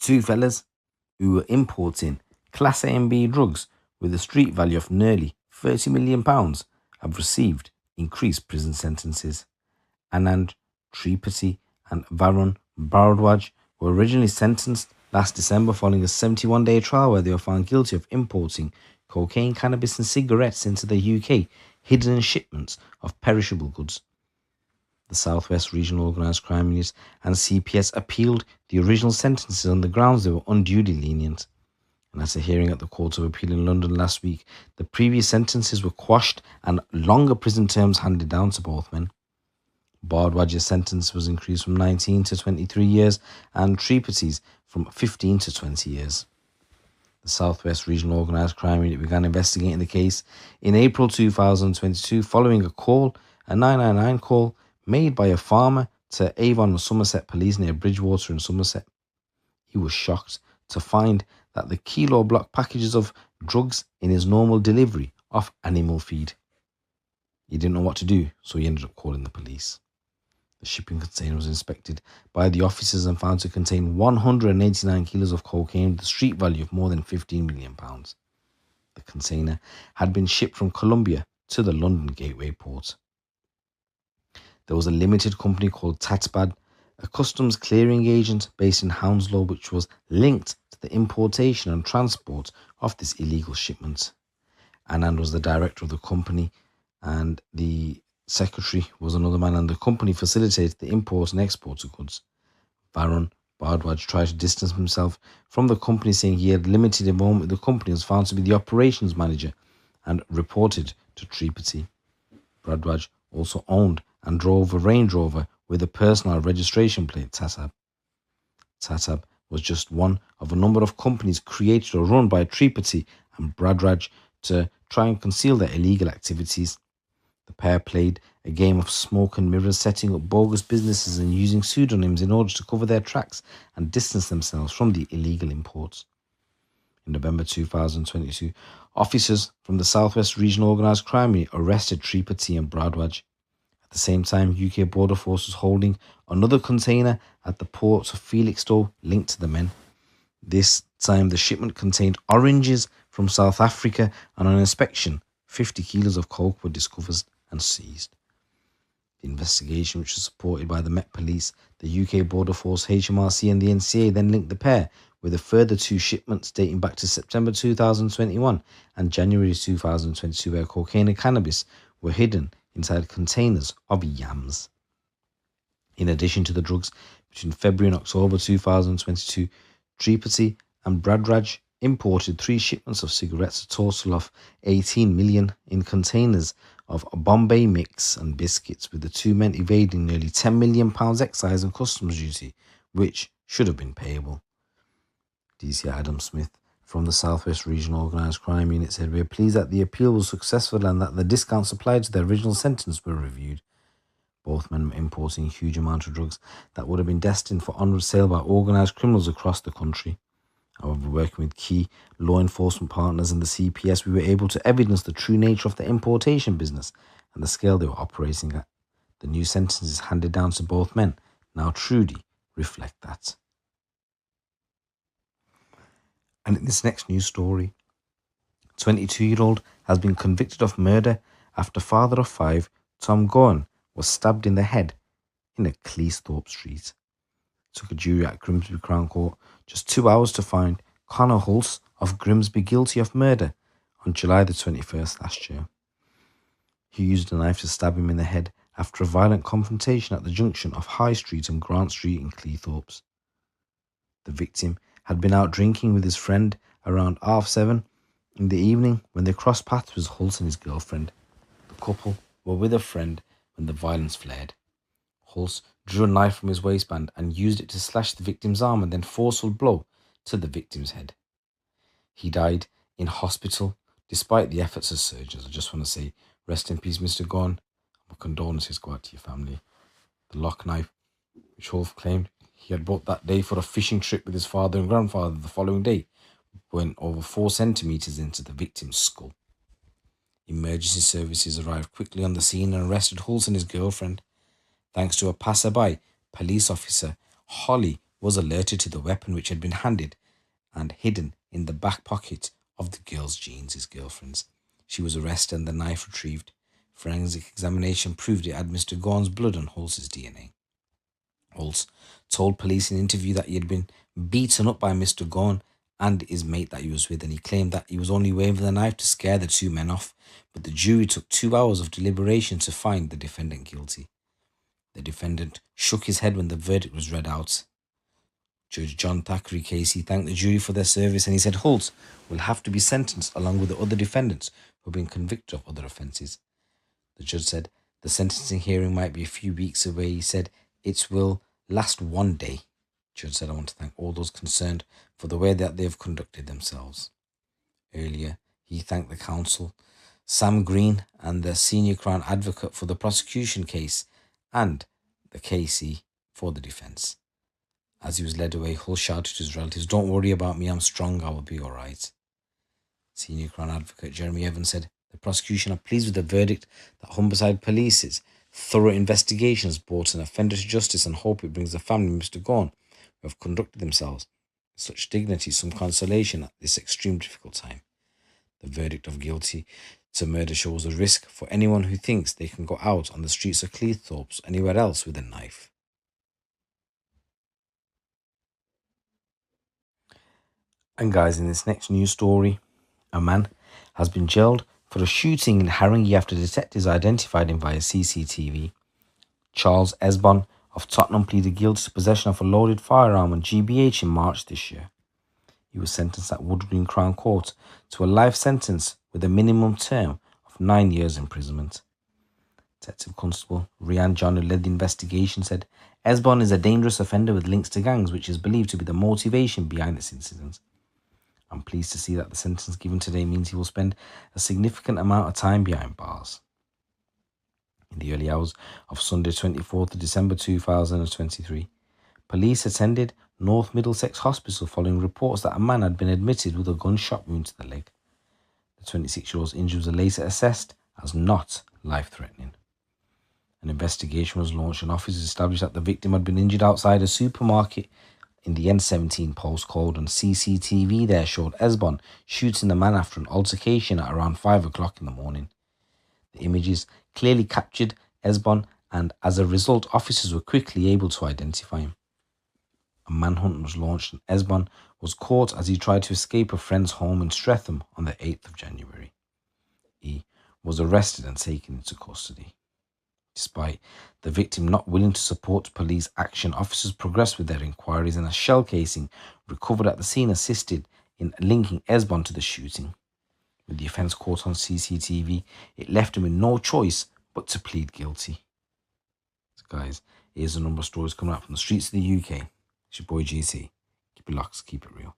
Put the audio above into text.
Two fellas who were importing Class A and B drugs with a street value of nearly £30 million have received increased prison sentences. Anand Trippathi and Varun Bhardwaj were originally sentenced last December following a 71-day trial where they were found guilty of importing cocaine, cannabis and cigarettes into the UK, hidden in shipments of perishable goods. The Southwest Regional Organised Crime Unit and CPS appealed the original sentences on the grounds they were unduly lenient. And at a hearing at the Court of Appeal in London last week, the previous sentences were quashed and longer prison terms handed down to both men. Bhardwaj's sentence was increased from 19 to 23 years and Tripathi's from 15 to 20 years. The Southwest Regional Organised Crime Unit began investigating the case in April 2022 following a 999 call made by a farmer to Avon and Somerset Police near Bridgewater in Somerset. He was shocked to find that the kilo block packages of drugs in his normal delivery of animal feed. He didn't know what to do, so he ended up calling the police. The shipping container was inspected by the officers and found to contain 189 kilos of cocaine with a street value of more than £15 million. The container had been shipped from Colombia to the London Gateway port. There was a limited company called Tatbad, a customs clearing agent based in Hounslow, which was linked to the importation and transport of this illegal shipment. Anand was the director of the company and the secretary was another man, and the company facilitated the import and export of goods. Varun Bhardwaj tried to distance himself from the company, saying he had limited involvement with the company, was found to be the operations manager and reported to Trippathi. Bhardwaj also owned and drove a Range Rover with a personal registration plate, Tatab. Tatab was just one of a number of companies created or run by Trippathi and Bhardwaj to try and conceal their illegal activities. The pair played a game of smoke and mirrors, setting up bogus businesses and using pseudonyms in order to cover their tracks and distance themselves from the illegal imports. In November 2022, officers from the Southwest Regional Organised Crime Unit arrested Trippathi and Bhardwaj. At the same time, UK Border Force was holding another container at the port of Felixstowe linked to the men. This time, the shipment contained oranges from South Africa, and on inspection, 50 kilos of coke were discovered and seized. The investigation, which was supported by the Met Police, the UK Border Force, HMRC and the NCA, then linked the pair with a further two shipments dating back to September 2021 and January 2022, where cocaine and cannabis were hidden inside containers of yams. In addition to the drugs, between February and October 2022, Trippathi and Bhardwaj imported 3 shipments of cigarettes, a total of 18 million in containers of Bombay mix and biscuits, with the two men evading nearly £10 million excise and customs duty, which should have been payable. DC Adam Smith from the Southwest Regional Organised Crime Unit said, "We are pleased that the appeal was successful and that the discounts applied to their original sentence were reviewed. Both men were importing a huge amount of drugs that would have been destined for onward sale by organised criminals across the country. However, working with key law enforcement partners and the CPS, we were able to evidence the true nature of the importation business and the scale they were operating at. The new sentences handed down to both men now truly reflect that." And in this next news story, 22-year-old has been convicted of murder after father of 5, Tom Gowan, was stabbed in the head in a Cleethorpes street. It took a jury at Grimsby Crown Court just 2 hours to find Connor Hulse of Grimsby guilty of murder on July the 21st last year. He used a knife to stab him in the head after a violent confrontation at the junction of High Street and Grant Street in Cleethorpes. The victim had been out drinking with his friend around 7:30 in the evening when they crossed paths with Hulse and his girlfriend. The couple were with a friend when the violence flared. Hulse drew a knife from his waistband and used it to slash the victim's arm and then forceful blow to the victim's head. He died in hospital despite the efforts of surgeons. I just want to say, rest in peace, Mr. Gowan. My condolences go out to your family. The lock knife, which Hulse claimed he had bought that day for a fishing trip with his father and grandfather the following day, went over 4 centimetres into the victim's skull. Emergency services arrived quickly on the scene and arrested Hulse and his girlfriend. Thanks to a passerby, police officer Holly was alerted to the weapon which had been handed and hidden in the back pocket of the girl's jeans, his girlfriend's. She was arrested and the knife retrieved. Forensic examination proved it had Mr. Gorn's blood and Holz's DNA. Holz told police in an interview that he had been beaten up by Mr. Gorn and his mate that he was with, and he claimed that he was only waving the knife to scare the two men off, but the jury took 2 hours of deliberation to find the defendant guilty. The defendant shook his head when the verdict was read out. Judge John Thackeray Casey thanked the jury for their service, and he said Holtz will have to be sentenced along with the other defendants who have been convicted of other offences. The judge said the sentencing hearing might be a few weeks away. He said it will last one day. The judge said, I want to thank all those concerned for the way that they have conducted themselves. Earlier, he thanked the counsel, Sam Green, and the senior Crown advocate for the prosecution case and the Casey for the defence. As he was led away, Hull shouted to his relatives, "Don't worry about me, I'm strong, I will be all right." Senior Crown Advocate Jeremy Evans said, "The prosecution are pleased with the verdict that Humberside Police's thorough investigation has brought an offender to justice and hope it brings the family of Mr. Gorn, who have conducted themselves with such dignity, some consolation at this extreme difficult time. The verdict of guilty to murder shows a risk for anyone who thinks they can go out on the streets of Cleethorpes or anywhere else with a knife." And guys, in this next news story, a man has been jailed for a shooting in Haringey after detectives identified him via CCTV. Charles Esbon of Tottenham pleaded guilty to possession of a loaded firearm on GBH in March this year. He was sentenced at Wood Green Crown Court to a life sentence with a minimum term of 9 years imprisonment. Detective Constable Rian John, who led the investigation, said Esbon is a dangerous offender with links to gangs, which is believed to be the motivation behind this incident. I'm pleased to see that the sentence given today means he will spend a significant amount of time behind bars. In the early hours of Sunday 24th of December 2023, police attended North Middlesex Hospital following reports that a man had been admitted with a gunshot wound to the leg. The 26-year-old's injuries were later assessed as not life-threatening. An investigation was launched and officers established that the victim had been injured outside a supermarket in the N17 postcode, and CCTV there showed Esbon shooting the man after an altercation at around 5 o'clock in the morning. The images clearly captured Esbon, and as a result, officers were quickly able to identify him. A manhunt was launched and Esbon was caught as he tried to escape a friend's home in Streatham on the 8th of January. He was arrested and taken into custody. Despite the victim not willing to support police action, officers progressed with their inquiries, and a shell casing recovered at the scene assisted in linking Esbon to the shooting. With the offence caught on CCTV, it left him with no choice but to plead guilty. So guys, here's a number of stories coming out from the streets of the UK. It's your boy GC. Keep it locked, keep it real.